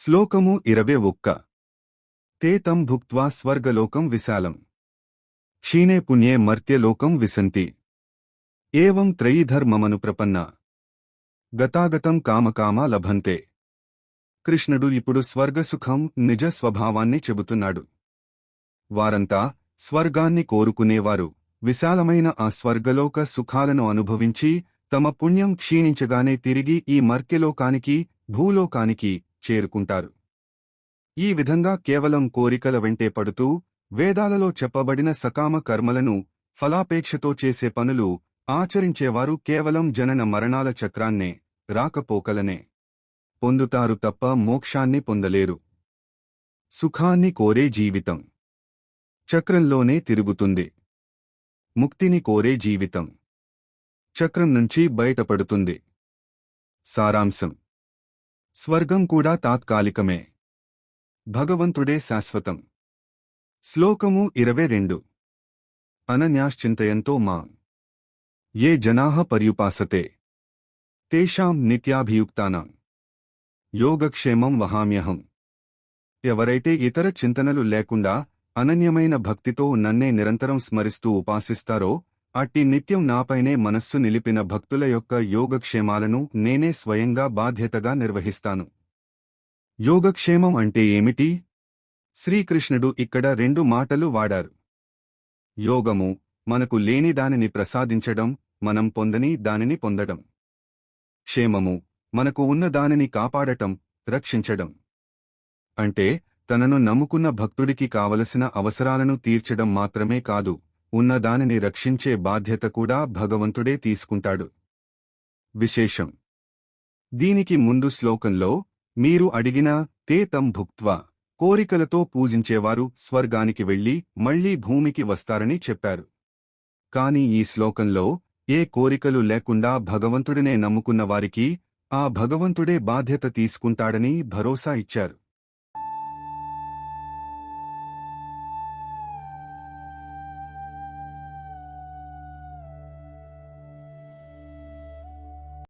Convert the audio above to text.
శ్లోకము 21 ते तं भुक्त्वा स्वर्गलोकं विशालम् क्षीणे पुण्ये मर्त्यलोकं विसन्ति एवं त्रयीधर्ममनुप्रपन्ना గతాగతం కామకామా లభంతే. కృష్ణుడు ఇప్పుడు స్వర్గసుఖం నిజ స్వభావాన్ని చెబుతున్నాడు. వారంతా స్వర్గాన్ని కోరుకునేవారు విశాలమైన ఆ స్వర్గలోక సుఖాలను అనుభవించి తమ పుణ్యం క్షీణించగానే తిరిగి ఈ మర్త్యలోకానికి భూలోకానికి చేరుకుంటారు. ఈ విధంగా కేవలం కోరికల వెంటే పడుతూ వేదాలలో చెప్పబడిన సకామ కర్మలను ఫలాపేక్షతో చేసే పనులు ఆచరించేవారు కేవలం జనన మరణాల చక్రాన్నే రాకపోకలనే పొందుతారు తప్ప మోక్షాన్ని పొందలేరు. సుఖాన్ని కోరే జీవితం చక్రంలోనే తిరుగుతుంది. ముక్తిని కోరే జీవితం చక్రం నుంచి బయటపడుతుంది. సారాంశం: స్వర్గం కూడా తాత్కాలికమే, భగవంతుడే శాశ్వతం. శ్లోకము 22 అనన్యాశ్చింతయంతో మాం ये जनाः पर्युपासते तेषां నిత్యాభియుక్తానాం యోగక్షేమం వహామ్యహం. ఎవరైతే ఇతర చింతనలు లేకుండా అనన్యమైన భక్తితో నన్నే నిరంతరం స్మరిస్తూ ఉపాసిస్తారో అట్టి నిత్యం నాపైనే మనస్సు నిలిపిన భక్తుల యొక్క యోగక్షేమాలను నేనే స్వయంగా బాధ్యతగా నిర్వహిస్తాను. యోగక్షేమం అంటే ఏమిటి? శ్రీకృష్ణుడు ఇక్కడ రెండు మాటలు వాడారు. యోగము మనకు లేని దానిని ప్రసాదించడం, మనం పొందని దానిని పొందడం. క్షేమము మనకు ఉన్న దానిని కాపాడటం, రక్షించడం. అంటే తనను నమ్ముకున్న భక్తుడికి కావలసిన అవసరాలను తీర్చడం మాత్రమే కాదు, ఉన్న దానిని రక్షించే బాధ్యత కూడా భగవంతుడే తీసుకుంటాడు. విశేషం: దీనికి ముందు శ్లోకంలో మీరు అడిగిన తే తం భుక్త్వా కోరికలతో పూజించేవారు స్వర్గానికి వెళ్లి మళ్లీ భూమికి వస్తారని చెప్పారు. కాని ఈ శ్లోకంలో ఏ కోరికలు లేకుండా భగవంతుడినే నమ్ముకున్న వారికి ఆ భగవంతుడే బాధ్యత తీసుకుంటాడని భరోసా ఇచ్చారు.